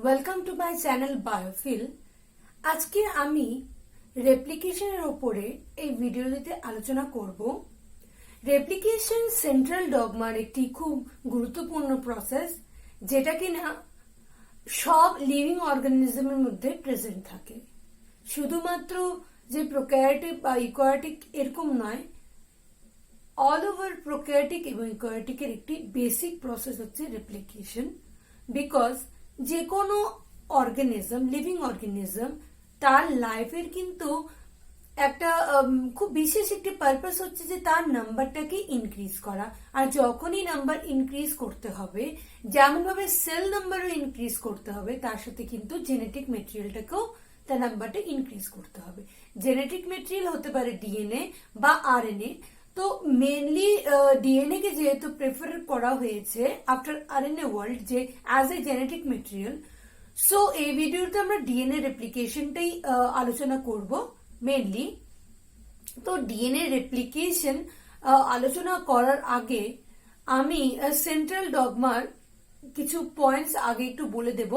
Welcome to my channel Biophil. আজকে আমি রেপ্লিকেশনের ওপরে এই ভিডিওটিতে আলোচনা করব। রেপ্লিকেশন সেন্ট্রাল ডগমার একটি খুব গুরুত্বপূর্ণ প্রসেস, যেটা কিনা সব লিভিং অর্গানিজমের মধ্যে প্রেজেন্ট থাকে। শুধুমাত্র যে প্রোক্যারিওটিক বা ইউক্যারিওটিক এরকম নয়, অল ওভার প্রোক্যারিওটিক এবং ইউক্যারিওটিকের একটি বেসিক প্রসেস হচ্ছে রেপ্লিকেশন। বিকজ যে কোনো অর্গানিজম, লিভিং অর্গানিজম, তার লাইফের কিন্তু একটা খুব বিশেষ একটি পারপাস হচ্ছে যে তার নাম্বারটাকে ইনক্রিজ করা। আর যখনই নাম্বার ইনক্রিজ করতে হবে, যেমন ভাবে সেল নাম্বারও ইনক্রিজ করতে হবে, তার সাথে কিন্তু জেনেটিক মেটেরিয়ালটাকেও তার নাম্বারটা ইনক্রিজ করতে হবে। জেনেটিক মেটেরিয়াল হতে পারে ডিএনএ বা আরএনএ। তো মেনলি ডিএনএ কে যেহেতু প্রেফার করা হয়েছে আফটার আরএনএ ওয়ার্ল্ড যে as a genetic material, so এই ভিডিওতে আমরা ডিএনএ রেপ্লিকেশনটাই আলোচনা করব মেনলি। তো ডিএনএ রেপ্লিকেশন আলোচনা করার আগে আমি সেন্ট্রাল ডগমার কিছু পয়েন্টস আগে একটু বলে দেব,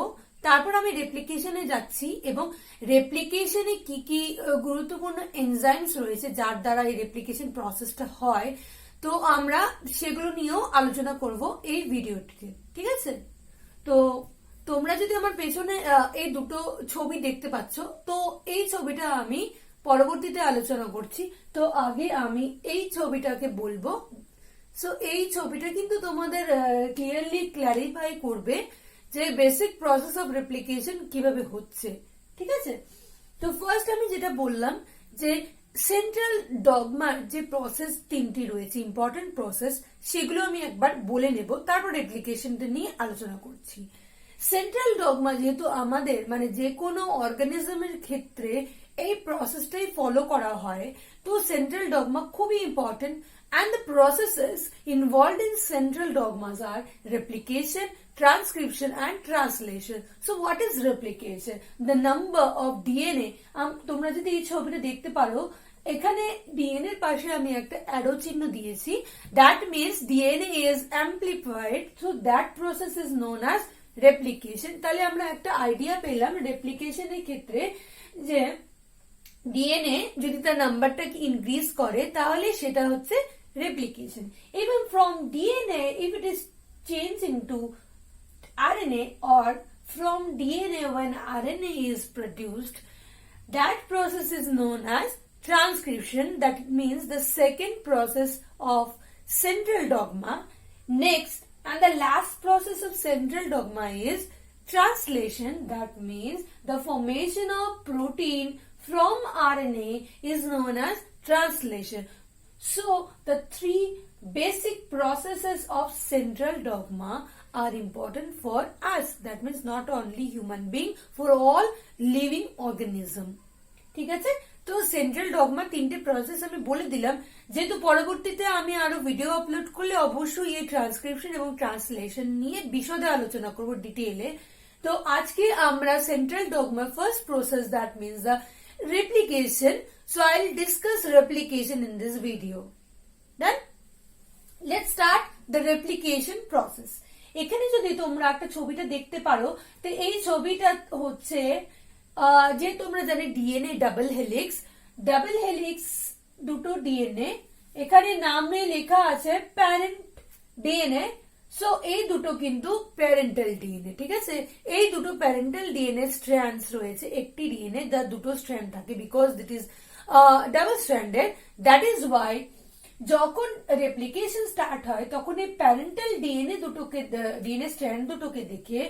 তারপর আমি রেপ্লিকেশনে যাচ্ছি এবং রেপ্লিকেশনে কি কি গুরুত্বপূর্ণ এনজাইমস রয়েছে যার দ্বারা এই রেপ্লিকেশন প্রসেসটা হয়, তো আমরা সেগুলো নিয়েও আলোচনা করব এই ভিডিওটিতে। ঠিক আছে? তো তোমরা যদি আমার পেছনে এই দুটো ছবি দেখতে পাচ্ছ, তো এই ছবিটা আমি পরবর্তীতে আলোচনা করছি। তো আগে আমি এই ছবিটাকে বলবো। সো এই ছবিটা কিন্তু তোমাদের ক্লিয়ারলি ক্ল্যারিফাই করবে যে বেসিক প্রসেস অফ রেপ্লিকেশন কিভাবে হচ্ছে। ঠিক আছে? তো ফার্স্ট আমি যেটা বললাম যে সেন্ট্রাল ডগমার যে প্রসেস তিনটি রয়েছে, ইম্পর্টেন্ট প্রসেস, সেগুলো আমি একবার বলে নেব, তারপর রেপ্লিকেশনটা নিয়ে আলোচনা করছি। সেন্ট্রাল ডগমা যেহেতু আমাদের মানে যে কোনো অর্গানিজমের ক্ষেত্রে এই প্রসেসটাই ফলো করা হয়, তো সেন্ট্রাল ডগমা খুবই important. And the processes involved in central dogmas are replication, transcription and translation. So what is replication? The number of DNA. তোমরা যদি এই ছবিটা দেখতে পারো, এখানে ডিএনএ এর পাশে আমি একটা অ্যারো চিহ্ন দিয়েছি। That means DNA is amplified, so that process is known as replication. তাহলে আমরা একটা আইডিয়া পেলাম রেপ্লিকেশনের ক্ষেত্রে যে ডিএনএ যদি তার নাম্বারটাকে ইনক্রিজ করে তাহলে সেটা হচ্ছে replication. Even from DNA, if it is changed into RNA, or from DNA when RNA is produced, that process is known as transcription. That means the second process of central dogma. Next and the last process of central dogma is translation. That means the formation of protein from RNA is known as translation. So, the three basic processes of central dogma are important for us. That means not only human being, for all living organism. ঠিক আছে? তো central dogma তিনটে process আমি বলে দিলাম। যেহেতু পরবর্তীতে আমি আরো ভিডিও আপলোড করলে অবশ্যই এই ট্রান্সক্রিপশন এবং ট্রান্সলেশন নিয়ে বিশদে আলোচনা করব ডিটেইলে। তো আজকে আমরা central dogma first process, that means the replication. So I'll discuss replication in this video. Then let's start the replication process. এখানে যদি তোমরা একটা ছবিটা দেখতে পারো, তো এই ছবিটা হচ্ছে যে তোমরা জানো ডিএনএ ডাবল হেলিক্স দুটো ডিএনএ, এখানে নামে লেখা আছে প্যারেন্ট ডিএনএ। সো এই দুটো কিন্তু প্যারেন্টাল ডিএনএ। ঠিক আছে? এই দুটো প্যারেন্টাল ডিএনএ স্ট্র্যান্ডস রয়েছে। একটি ডিএনএ যার দুটো স্ট্র্যান্ড থাকে, because it is double stranded. That is why যখন রেপ্লিকেশন স্টার্ট হয় তখন এই প্যারেন্টাল ডিএনএ স্ট্র্যান্ড দুটোকে দেখে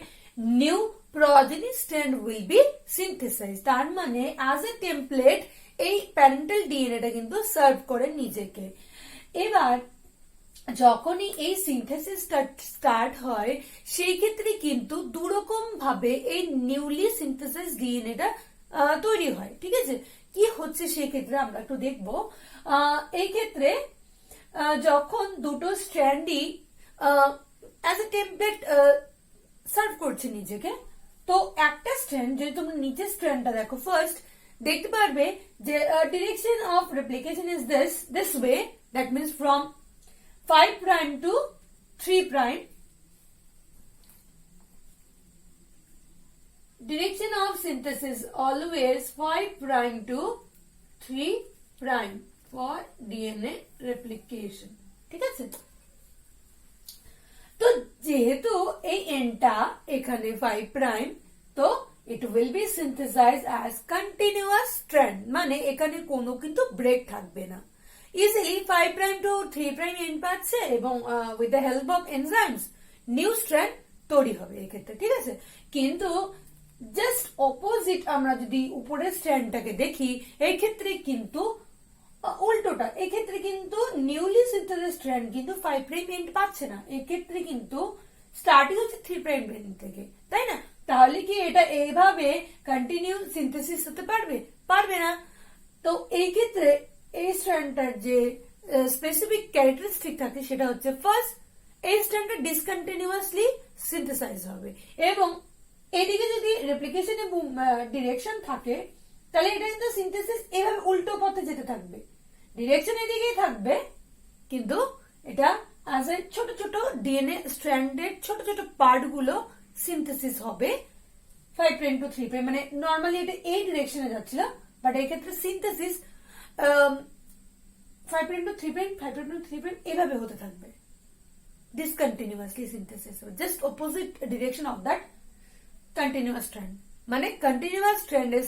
new progeny strand will be synthesize. তার মানে অ্যাজ এ টেমপ্লেট এই প্যারেন্টাল ডিএনএটা কিন্তু সার্ভ করে নিজেকে। এবার যখনই এই সিনথেসিস স্টার্ট হয়, সেই ক্ষেত্রে কিন্তু দুরকম ভাবে এই নিউলি সিনথেসাইজ ডিএনএটা তৈরি হয়। ঠিক আছে? কি হচ্ছে সেক্ষেত্রে আমরা একটু দেখবো। এই ক্ষেত্রে যখন দুটো স্ট্র্যান্ডই অ্যাজ এ টেমপ্লেট সার্ভ করছে নিজেকে, তো একটা স্ট্র্যান্ড যদি তোমরা নিচের স্ট্র্যান্ডটা দেখো, ফার্স্ট দেখতে পারবে যে direction of replication is this way. That means from 5 prime to 3 prime. Direction of synthesis always 5 prime to 3 prime for DNA replication. ঠিক আছে? তো যেহেতু এই এনটা এখানে 5 প্রাইম, তো it will be synthesized as continuous strand, মানে এখানে কোনো কিন্তু ব্রেক থাকবে না। Easily 5 prime to 3 prime end পাচ্ছে এবং with the help of enzymes new strand তৈরি হবে এক্ষেত্রে। ঠিক আছে, কিন্তু জাস্ট অপোজিট আমরা যদি উপরের স্ট্র্যান্ডটাকে দেখি, এই ক্ষেত্রে কিন্তু উল্টোটা, এক্ষেত্রে কিন্তু নিউলি সিনথেসাইজড স্ট্র্যান্ড কিন্তু 5 প্রাইম এন্ড পাচ্ছে না, এক্ষেত্রে কিন্তু স্টার্টিং হচ্ছে 3 প্রাইম এন্ড থেকে, তাই না? তাহলে কি এটা এইভাবে কন্টিনিউ সিনথেসিস হতে পারবে? পারবে না। তো এই ক্ষেত্রে এই স্ট্র্যান্ডটার যে স্পেসিফিক ক্যারেক্টারিস্টিক থাকে সেটা হচ্ছে ফার্স্ট, এই স্ট্র্যান্ডটা ডিসকন্টিনিউয়াসলি সিনথেসাইজ হবে এবং এদিকে যদি রেপ্লিকেশন ডিরেকশন থাকে তাহলে এটা কিন্তু সিনথেসিস এভাবে উল্টো পথে যেতে থাকবে, ডিরেকশন এদিকেই থাকবে কিন্তু এটা আজ এ ছোট ছোট ডিএনএ স্ট্র্যান্ডের ছোট ছোট পার্ট গুলো সিনথেসিস হবে 5 প্রাইম টু 3 প্রাইম, মানে নর্মালি এটা এই ডিরেকশনে যাচ্ছিল, বাট এই ক্ষেত্রে synthesis 5 prime to 3 prime 5 prime to 3 prime এভাবে হতে থাকবে, ডিসকন্টিনিউয়াসলি সিনথেসিস হবে, just opposite direction of that continuous strand. মানে কন্টিনিউয়াস স্ট্র্যান্ডের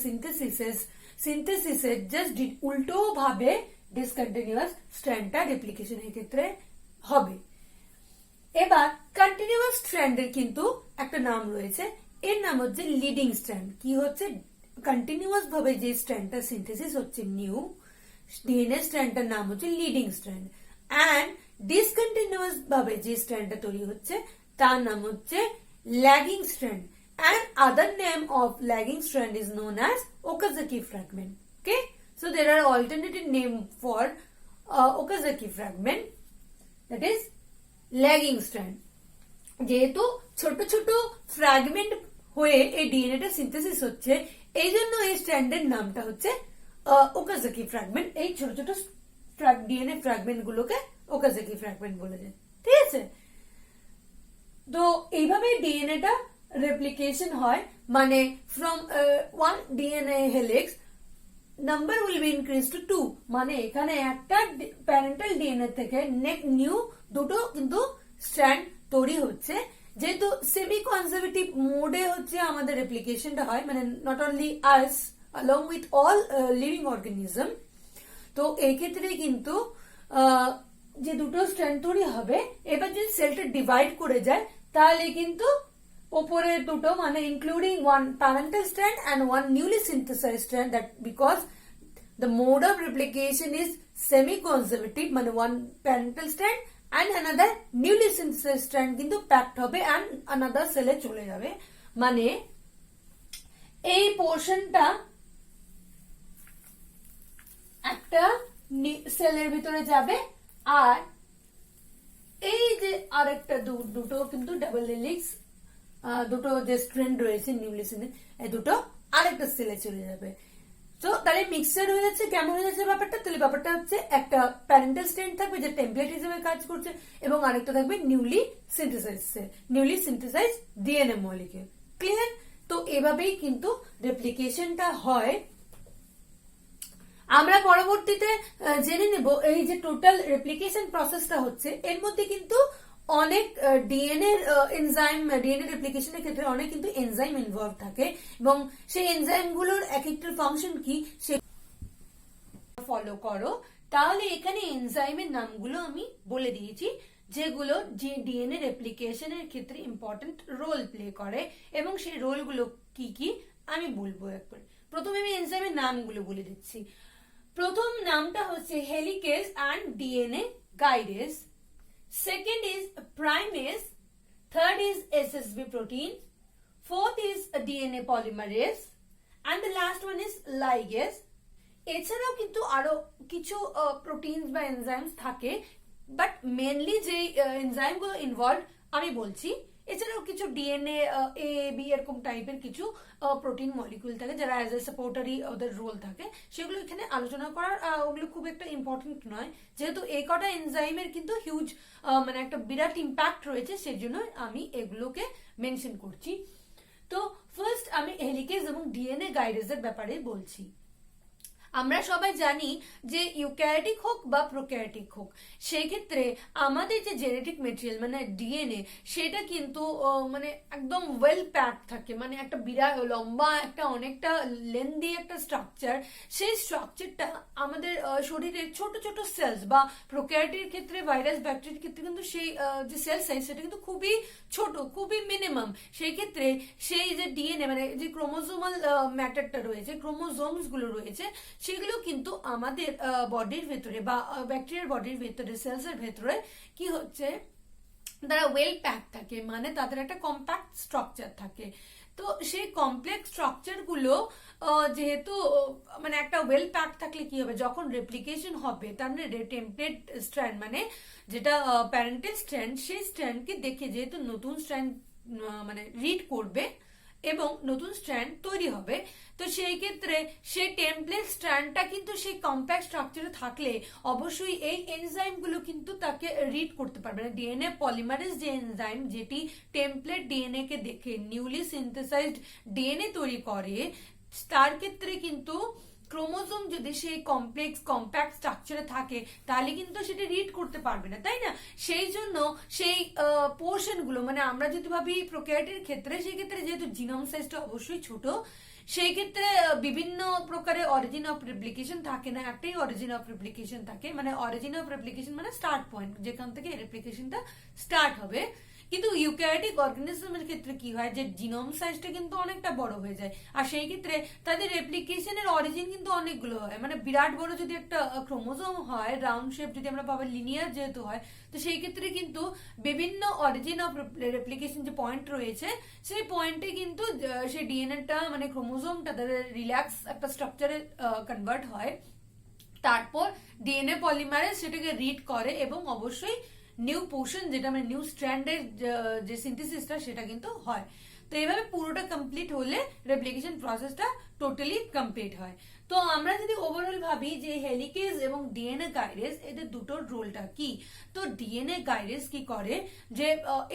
সিনথেসিসের জাস্ট উল্টো ভাবে ডিসকন্টিনিউয়াস স্ট্র্যান্ডটা রেপ্লিকেশনের ক্ষেত্রে হবে। এবার কন্টিনিউয়াস স্ট্র্যান্ডের কিন্তু একটা নাম রয়েছে, এর নাম হচ্ছে লিডিং স্ট্র্যান্ড। কি হচ্ছে? কন্টিনিউয়াস ভাবে যে স্ট্র্যান্ডটা সিনথেসিস হচ্ছে নিউ ডিএনএ স্ট্র্যান্ডটার নাম হচ্ছে লিডিং স্ট্র্যান্ড, অ্যান্ড ডিসকন্টিনিউয়াস ভাবে যে স্ট্র্যান্ডটা তৈরি হচ্ছে তার নাম হচ্ছে lagging strand, and other name of lagging strand is known as Okazaki fragment. Okay, so there are alternative name for Okazaki fragment, that is lagging strand. যেহেতু ছোট ছোট ফ্র্যাগমেন্ট হয়ে এই ডিএনএটা সিনথেসিস হচ্ছে, এই জন্য এই স্ট্র্যান্ডের নামটা হচ্ছে ওকাজাকি ফ্র্যাগমেন্ট। এই ছোট ছোট ডিএনএ ফ্র্যাগমেন্ট গুলোকে ওকাজাকি ফ্র্যাগমেন্ট বলে যায়। ঠিক আছে, তো এইভাবে ডিএনএটা রেপ্লিকেশন হয়, মানে from 1 DNA helix number will be increase two 2, মানে এখানে একটা প্যারেন্টাল ডিএনএ থেকে নিউ দুটো কিন্তু স্ট্র্যান্ড তৈরি হচ্ছে। যেহেতু সেমি কনজারভেটিভ মোডে হচ্ছে আমাদের রেপ্লিকেশনটা হয়, মানে not only us along with all living organism, তো এই ক্ষেত্রে কিন্তু যে দুটো স্ট্র্যান্ড তৈরি হবে, এবার যদি সেলটা ডিভাইড করে যায় তাহলে কিন্তু ওপরে দুটো, মানে including one parental strand and one newly synthesized strand, that because the mode of replication is semi conservative, মানে one parental strand and another newly synthesized strand কিন্তু প্যাকড হবে অ্যান্ড অ্যানাদার সেলে চলে যাবে। মানে এই পোর্শনটা একটা সেলের ভিতরে যাবে, আর এই যে আরেকটা দুটো কিন্তু ডাবল হেলিক্স দুটো যে স্ট্র্যান্ড রয়েছে নিউলিসিনের, এই দুটো আরেকটা সেলে চলে যাবে। তো তাহলে মিক্সচার হয়ে যাচ্ছে। কেমন হয়ে যাচ্ছে ব্যাপারটা? তাহলে ব্যাপারটা হচ্ছে একটা প্যারেন্টাল স্ট্র্যান্ড থাকবে যে টেমপ্লেট হিসেবে কাজ করছে, এবং আরেকটা থাকবে newly synthesise DNA molecule. Clear? তো এভাবেই কিন্তু রেপ্লিকেশনটা হয়। আমরা পরবর্তীতে জেনে নেব এই যে টোটাল রেপ্লিকেশন প্রসেসটা হচ্ছে, এর মধ্যে কিন্তু অনেক ডিএনএ রেপ্লিকেশনের ক্ষেত্রে অনেক কিন্তু এনজাইম ইনভলভ থাকে, এবং সেই এনজাইম গুলোর এক একটার ফাংশন কি সে ফলো করো। তাহলে এখানে এনজাইমের নামগুলো আমি বলে দিয়েছি, যেগুলো যে ডিএনএ রেপ্লিকেশনের ক্ষেত্রে ইম্পর্টেন্ট রোল প্লে করে, এবং সেই রোলগুলো কি কি আমি বলবো একবার। প্রথমে আমি এনজাইমের নামগুলো বলে দিচ্ছি। প্রথম নামটা হচ্ছে হেলিকেজ অ্যান্ড ডিএনএ গাইডেজ, second is primase, third is SSB protein, fourth is DNA polymerase, and the last one is ligase. এছাড়াও কিন্তু আরো কিছু প্রোটিনস বা এনজাইমস থাকে, বাট মেনলি যে এনজাইম গুলো ইনভলভ আমি বলছি। এছাড়াও কিছু ডিএনএ এ বি এরকম টাইপের কিছু প্রোটিন মলিকিউল থাকে যারা অ্যাজ এ সাপোর্টারি ওদের রোল থাকে, সেগুলো এখানে আলোচনা করার ওগুলো খুব একটা ইম্পর্টেন্ট নয়, যেহেতু এই কটা এনজাইমের কিন্তু হিউজ মানে একটা বিরাট ইম্প্যাক্ট রয়েছে, সেজন্য আমি এগুলোকে মেনশন করছি। তো ফার্স্ট আমি হেলিকেজ এবং ডিএনএ গাইডেজের ব্যাপারে বলছি। আমরা সবাই জানি যে ইউক্যারিওটিক হোক বা প্রোক্যারিওটিক হোক, সেই ক্ষেত্রে আমাদের যে জেনেটিক মেটেরিয়াল মানে ডিএনএ, সেটা কিন্তু মানে একদম ওয়েল প্যাক থাকে, মানে একটা বিরাট লম্বা একটা অনেকটা লেন্দি একটা স্ট্রাকচার। সেই স্ট্রাকচারটা আমাদের শরীরের ছোট ছোট সেলস বা প্রোক্যারিওটির ক্ষেত্রে, ভাইরাস ব্যাকটেরিয়ার ক্ষেত্রে কিন্তু সেই যে সেল সাইজ সেটা কিন্তু খুবই ছোট, খুবই মিনিমাম। সেই ক্ষেত্রে সেই যে ডিএনএ মানে যে ক্রোমোজোমাল ম্যাটারটা রয়েছে, ক্রোমোজোমস গুলো রয়েছে, সেগুলো কিন্তু আমাদের বডির ভেতরে বা ব্যাকটেরিয়ার বডির ভেতরে, সেলস এর ভেতরে কি হচ্ছে, তারা ওয়েল প্যাক থাকে, মানে তাদের একটা কম্প্যাক্ট স্ট্রাকচার থাকে। তো সেই কমপ্লেক্স স্ট্রাকচার গুলো যেহেতু মানে একটা ওয়েল প্যাক থাকলে কি হবে, যখন রেপ্লিকেশন হবে তার মানে টেমপ্লেট স্ট্র্যান্ড মানে যেটা প্যারেন্টাল স্ট্র্যান্ড, সেই স্ট্র্যান্ডকে দেখে যেহেতু নতুন স্ট্র্যান্ড মানে রিড করবে এবং নতুন স্ট্র্যান্ড তৈরি হবে, তো সেই ক্ষেত্রে সেই টেমপ্লেট স্ট্র্যান্ডটা কিন্তু সেই কম্প্যাক্ট স্ট্রাকচারে থাকলে অবশ্যই এই এনজাইম গুলো কিন্তু তাকে রিড করতে পারবে না। ডিএনএ পলিমারেজ যে এনজাইম, যেটি টেমপ্লেট ডিএনএ কে দেখে নিউলি সিনথেসাইজড ডিএনএ তৈরি করে, তার ক্ষেত্রে কিন্তু ক্রোমোজোম যদি সেই কমপ্লেক্স কম্প্যাক্ট স্ট্রাকচারে থাকে তাহলে কিন্তু সেটা রিড করতে পারবে না, তাই না? সেই জন্য সেই পোর্শন গুলো, মানে আমরা যদি ভাবি প্রোক্যারিওটির ক্ষেত্রে, সেই ক্ষেত্রে যেহেতু জিনোম সাইজটা অবশ্যই ছোট, সেই ক্ষেত্রে বিভিন্ন প্রকারের অরিজিন অফ রেপ্লিকেশন থাকে না, একটাই অরিজিন অফ রেপ্লিকেশন থাকে, মানে অরিজিন অফ রেপ্লিকেশন মানে স্টার্ট পয়েন্ট, যেখান থেকে রেপ্লিকেশনটা স্টার্ট হবে। কিন্তু ইউক্যারিওটিক অর্গানিজমের ক্ষেত্রে কি হয়, যে জিনোম সাইজটা কিন্তু অনেকটা বড় হয়ে যায়, আর সেই ক্ষেত্রে তাদের রেপ্লিকেশনের অরিজিন কিন্তু অনেকগুলো হয়, মানে বিরাট বড় যদি একটা ক্রোমোজোম হয়, রাউন্ড শেপ যদি আমরা পাবো, লিনিয়ার যেহেতু হয়, তো সেই ক্ষেত্রে কিন্তু বিভিন্ন অরিজিন অফ রেপ্লিকেশন যে পয়েন্ট রয়েছে, সেই পয়েন্টে কিন্তু সেই ডিএনএটা মানে ক্রোমোজোমটা তাদের রিল্যাক্স একটা স্ট্রাকচারে কনভার্ট হয়। তারপর ডিএনএ পলিমারেজ সেটাকে রিড করে এবং অবশ্যই নিউ পোর্শন, যেটা মানে নিউ স্ট্র্যান্ডের যে সিনথেসিসটা, সেটা কিন্তু হয়। তো এইভাবে পুরোটা কমপ্লিট হলে রেপ্লিকেশন প্রসেসটা টোটালি কমপ্লিট হয়। তো আমরা যদি ওভারঅল ভাবি যে হেলিকেজ এবং ডিএনএ গাইডেজ, এদের দুটোর রোলটা কি, তো ডিএনএ গাইডেজ কি করে, যে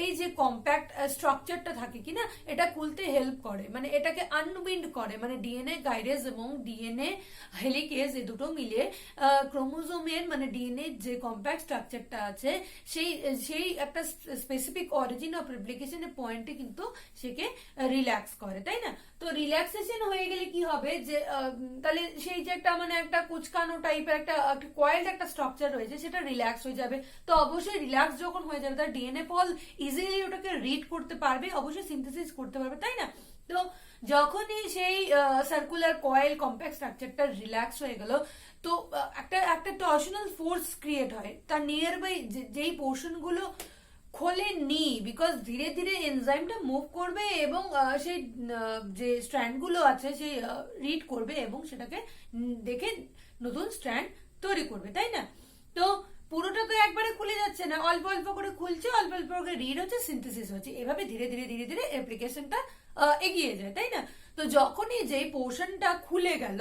এই যে কম্প্যাক্ট স্ট্রাকচারটা থাকে কিনা, এটা খুলতে হেল্প করে, মানে এটাকে আনউইন্ড করে, মানে ডিএনএ গাইডেজ এবং ডিএনএ হেলিকেজ এই দুটো মিলে ক্রোমোজোমের মানে ডিএনএ যে কম্প্যাক্ট স্ট্রাকচারটা আছে, সেই সেই একটা স্পেসিফিক অরিজিন অফ রেপ্লিকেশনের পয়েন্টে কিন্তু সেকে রিল্যাক্স করে, তাই না? তো রিল্যাক্সেশন হয়ে গেলে কি হবে, যে তাহলে সেই যে একটা মানে একটা কুচকানো টাইপের একটা কয়েলড একটা স্ট্রাকচার রয়েছে, সেটা রিল্যাক্স হয়ে যাবে। তো অবশ্যই রিল্যাক্স যখন হয়ে যাবে, তার ডিএনএ পল ইজিলি ওটাকে রিড করতে পারবে, অবশ্যই সিনথেসিস করতে পারবে, তাই না? তো যখনই সেই সার্কুলার কয়েল কম্প্যাক্ট স্ট্রাকচারটা রিল্যাক্স হয়ে গেল, তো একটা একটা টর্শনাল ফোর্স ক্রিয়েট হয় তার নিয়ার বাই যেই পোর্শন গুলো খোলেনি, বিকজ ধীরে ধীরে এনজাইমটা মুভ করবে এবং সেই যে স্ট্র্যান্ড গুলো আছে সেই রিড করবে এবং সেটাকে দেখে নতুন স্ট্র্যান্ড তৈরি করবে, তাই না? তো পুরোটা তো একবারে খুলে যাচ্ছে না, অল্প অল্প করে খুলছে, অল্প অল্প করে রিড হচ্ছে, সিনথেসিস হচ্ছে, এভাবে ধীরে ধীরে ধীরে ধীরে অ্যাপ্লিকেশনটা এগিয়ে যায়, তাই না? তো যখনই যে পোর্শনটা খুলে গেল,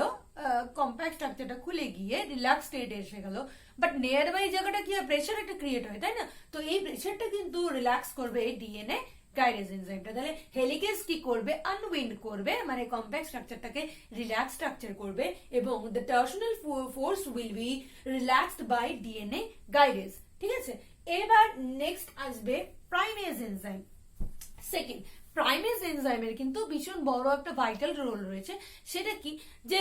কম্প্যাক্ট স্ট্রাকচারটা খুলে গিয়ে রিল্যাক্স স্টেটে এসে গেল, বাট নিয়ার বাই জায়গাটা কি হয়, প্রেশার একটা ক্রিয়েট হয়, তাই না? তো এই প্রেশারটা কিন্তু রিল্যাক্স করবে এই ডিএনএ গাইডেজ এনজাইমটা। তাহলে হেলিকেজ কি করবে, আনউইন্ড করবে, মানে কম্প্যাক্ট স্ট্রাকচারটাকে রিল্যাক্স স্ট্রাকচার করবে এবং the torsional force will be relaxed by DNA গাইডেজ। ঠিক আছে, এবার নেক্সট আসবে প্রাইমেজ এনজাইম। সেকেন্ড, প্রাইমেজ এনজাইমের কিন্তু ভীষণ বড় একটা ভাইটাল রোল রয়েছে। সেটা কি, যে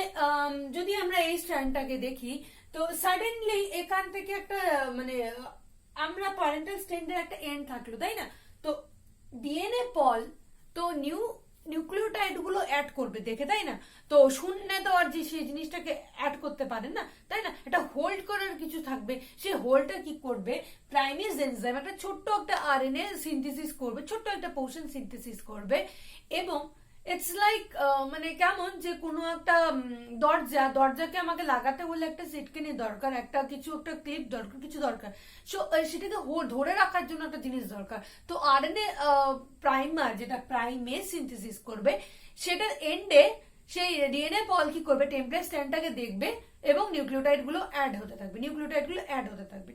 যদি আমরা এই স্ট্র্যান্ডটাকে দেখি, তো সাডেনলি এখান থেকে একটা মানে আমরা প্যারেন্টাল স্ট্র্যান্ডের একটা এন্ড থাকলো, তাই না? তো ডিএনএ পল তো নিউক্লিওটাইড গুলো অ্যাড করবে দেখে, তাই না? তো শূন্য তো আর যে সেই জিনিসটাকে অ্যাড করতে পারেন না, তাই না? এটা হোল্ড করার কিছু থাকবে, সেই হোল্ডটা কি করবে, প্রাইমেজ এনজাইম একটা ছোট্ট একটা আরএনএ সিনথেসিস করবে, ছোট্ট একটা পোর্শন সিনথেসিস করবে এবং ইটস লাইক মানে কেমন, যে কোনো একটা দরজাকে আমাকে লাগাতে হলে একটা সিটকেনি দরকার, একটা কিছু একটা ক্লিপ দরকার, কিছু দরকার, সো সেটাকে ধরে রাখার জন্য একটা জিনিস দরকার। তো আরএনএ প্রাইমার যেটা প্রাইমেজ সিনথেসিস করবে, সেটার এন্ডে সেই ডিএনএ পল কি করবে, টেমপ্লেট স্ট্র্যান্ডটাকে দেখবে এবং নিউক্লিওটাইড গুলো অ্যাড হতে থাকবে,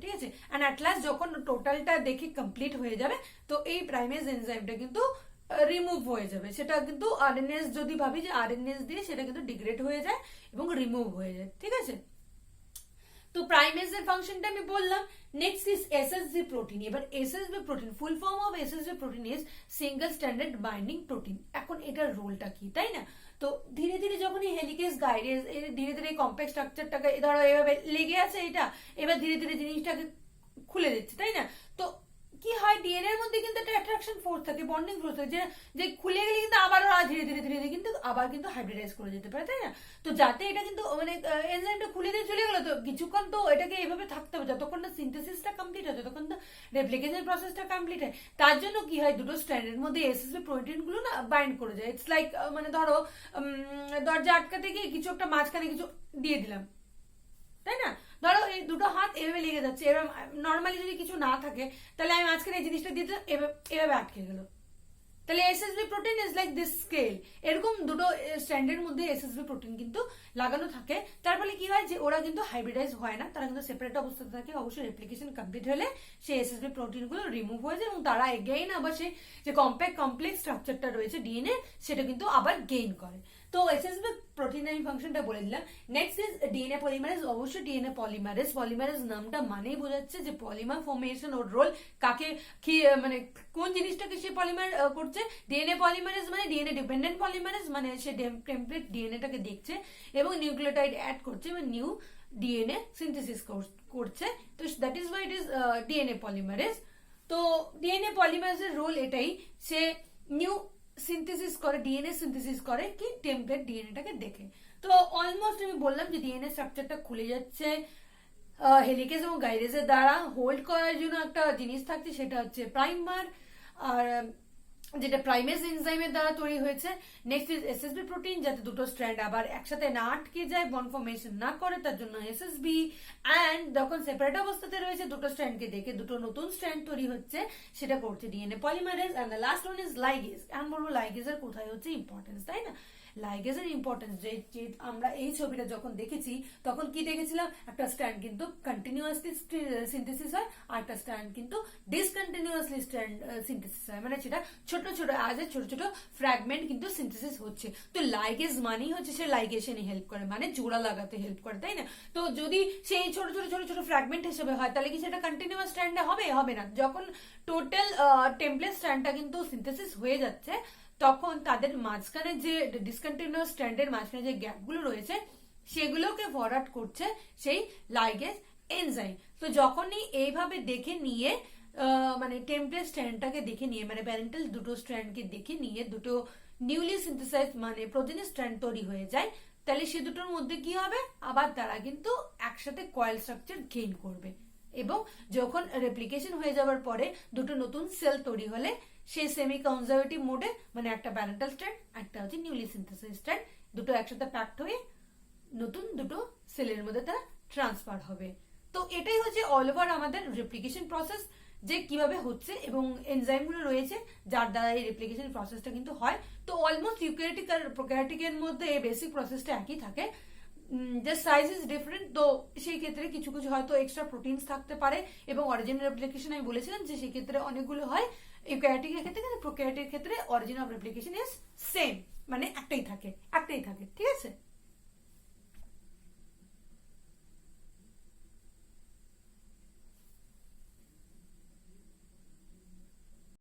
ঠিক আছে? এন্ড অ্যাট লাস্ট যখন টোটালটা দেখে কমপ্লিট হয়ে যাবে, তো এই প্রাইমেজ এনজাইমটা কিন্তু রিমুভ হয়ে যাবে। সেটা কিন্তু আরএনএস যদি ভাবি যে আরএনএস দিয়ে সেটা কিন্তু ডিগ্রেড হয়ে যায় এবং রিমুভ হয়ে যায়, ঠিক আছে। তো প্রাইমেজ এর ফাংশনটা আমি বললাম। Next is SSB protein. এবার SSB protein, full form of SSB protein is single standard binding protein. এখন এটার রোলটা কি, তাই না? তো ধীরে ধীরে যখন এই হেলিকেজ গাইডেজ ধীরে ধীরে কমপ্লেক্স স্ট্রাকচারটাকে ধরো এভাবে লেগে আছে এটা, এবার ধীরে ধীরে জিনিসটাকে খুলে দিচ্ছে, তাই না? তো কি হয়, ডিএনএ এর মধ্যে কিন্তু একটা অ্যাট্রাকশন ফোর্স থাকে, বন্ডিং ফোর্স থাকে, যে খুলে গেলে কিন্তু আবারও ধীরে ধীরে ধীরে ধীরে কিন্তু আবার কিন্তু হাইব্রিডাইজ করে যেতে পারে, তাই না? তো যাতে এটা কিন্তু মানে এনজাইমটা খুলে দিয়ে চলে গেল, তো কিছুক্ষণ তো এটাকে এইভাবে থাকতে হবে যতক্ষণ না সিনথেসিসটা কমপ্লিট হয়, যতক্ষণ না রেপ্লিকেশন প্রসেসটা কমপ্লিট হয়। তার জন্য কি হয়, দুটো স্ট্র্যান্ডের মধ্যে এসএসবি প্রোটিন গুলো না বাইন্ড করে যায়। ইটস লাইক মানে ধরো দরজা আটকাতে গিয়ে কিছু একটা মাঝখানে কিছু দিয়ে দিলাম, তাই না? ধরো এই দুটো হাত এভাবে লেগে যাচ্ছে, এবার নর্মালি যদি কিছু না থাকে তাহলে আমি মাঝখানে এই জিনিসটা দিয়ে এভাবে আটকে গেল। তাহলে SSB protein is like this scale. এরকম দুটো স্ট্যান্ডের মধ্যে এসএসবি প্রোটিন কিন্তু লাগানো থাকে। তার ফলে কি হয় যে ওরা কিন্তু হাইব্রিডাইজ হয় না, তারা কিন্তু সেপারেট অবস্থাতে থাকে। অবশ্যই রেপ্লিকেশন কমপ্লিট হলে সেই এসএসবি প্রোটিন গুলো রিমুভ হয়ে যায় এবং তারা এগেইন আবার সেই যে কমপ্লেক্স স্ট্রাকচারটা রয়েছে ডিএনএ সেটা কিন্তু আবার গেইন করে। তো এসএসবি প্রোটিন আমি ফাংশনটা বলে দিলাম। Next is DNA polymerase. অবশ্যই ডিএনএ পলিমারেজ নামটা মানেই বোঝাচ্ছে যে পলিমার ফর্মেশন ওর রোল, কাকে কি মানে কোন জিনিসটাকে সে পলিমার করছে। ডিএনএ পলিমারেজ মানে ডিএনএ ডিপেন্ডেন্ট পলিমারেজ, মানে সে টেমপ্লেট ডিএনএটাকে দেখছে এবং নিউক্লিওটাইড অ্যাড করছে এবং নিউ ডিএনএ সিনথেসিস করছে। তো that is why it is DNA polymerase. তো ডিএনএ পলিমারেজের রোল এটাই, সে নিউ সিনথেসিস করে, ডিএনএ সিনথেসিস করে কি টেমপ্লেট ডিএনএটাকে দেখে। তো অলমোস্ট আমি বললাম যে ডিএনএ স্ট্রাকচারটা খুলে যাচ্ছে হেলিকেজ এবং গাইডেজের দ্বারা। হোল্ড করার জন্য একটা জিনিস থাকছে, সেটা হচ্ছে প্রাইমার, আর যেটা প্রাইমেজ এনজাইমের দ্বারা তৈরি হয়েছে। নেক্সট ইজ এসএসবি প্রোটিন, যাতে দুটো স্ট্র্যান্ড আবার একসাথে না আটকে যায়, বন্ড ফর্মেশন না করে, তার জন্য এসএসবি। অ্যান্ড যখন সেপারেট অবস্থাতে রয়েছে দুটো স্ট্র্যান্ডকে দেখে দুটো নতুন স্ট্র্যান্ড তৈরি হচ্ছে, সেটা করছে DNA polymerase. And the last one is ligase. আমি বলবো লাইগেজের কোথায় হচ্ছে ইম্পর্টেন্স, তাই না? লাইগেজের ইম্পর্টেন্স যে আমরা এই ছবিটা যখন দেখেছি তখন কি দেখেছিলাম, একটা স্ট্র্যান্ড কিন্তু কন্টিনিউয়াসলি সিনথেসিস হয় আর একটা স্ট্র্যান্ড কিন্তু ডিসকন্টিনিউয়াসলি সিনথেসিস হয়, মানে সেটা ছোট ছোট ছোট ছোট ফ্র্যাগমেন্ট কিন্তু সিনথেসিস হচ্ছে। তো লাইগেজ মানেই হচ্ছে সে লাইগেশনে হেল্প করে, মানে জোড়া লাগাতে হেল্প করে, তাই না? তো যদি সেই ছোট ছোট ছোট ছোট ফ্র্যাগমেন্ট হিসেবে হয় তাহলে কি সেটা কন্টিনিউয়াস স্ট্র্যান্ডে হবে না। যখন টোটাল টেমপ্লেট স্ট্র্যান্ডটা কিন্তু সিনথেসিস হয়ে যাচ্ছে তখন তাদের মাঝখানে যে ডিসকন্টিনিউয়াস স্ট্র্যান্ডের মাঝখানে যে গ্যাপগুলো রয়েছে সেগুলোকে ভরাট করছে সেই লাইগেজ এনজাইম। তো যখনই এইভাবে দেখে নিয়ে মানে টেমপ্লেট স্ট্র্যান্ডটাকে দেখে নিয়ে, মানে প্যারেন্টাল দুটো স্ট্র্যান্ডকে দেখে নিয়ে দুটো নিউলি সিনথেসাইজ মানে প্রোটিনের স্ট্র্যান্ড তৈরি হয়ে যায়, তাহলে সে দুটোর মধ্যে কি হবে, আবার তারা কিন্তু একসাথে কয়েল স্ট্রাকচার গেইন করবে এবং যখন রেপ্লিকেশন হয়ে যাওয়ার পরে দুটো নতুন সেল তৈরি হলে সেই সেমি কনজারভেটিভ মোডে, মানে একটা প্যারেন্টাল স্ট্র্যান্ড একটা হচ্ছে নিউলি সিনথেসাইজ স্ট্র্যান্ড, দুটো একসাথে প্যাকড হয়ে নতুন দুটো সেলের মধ্যে তারা ট্রান্সফার হবে। তো এটাই হচ্ছে অল ওভার আমাদের রেপ্লিকেশন প্রসেস, যে কিভাবে হচ্ছে এবং এনজাইমগুলো রয়েছে যার দ্বারা এই রেপ্লিকেশন প্রসেসটা কিন্তু হয়। তো অলমোস্ট ইউক্যারিওটিক আর প্রোক্যারিওটিকের মধ্যে এই বেসিক প্রসেসটা একই থাকে, জাস্ট সাইজ ইজ ডিফারেন্ট। তো সেই ক্ষেত্রে কিছু কিছু হয়তো এক্সট্রা প্রোটিনস থাকতে পারে এবং অরিজিনাল রেপ্লিকেশন আমি বলেছিলাম যে সেই ক্ষেত্রে অনেকগুলো হয়। ইউক্যারিওটিকের ক্ষেত্রে কিন্তু প্রোক্যারিওটিকের ক্ষেত্রে origin of replication is same, মানে একটাই থাকে, ঠিক আছে।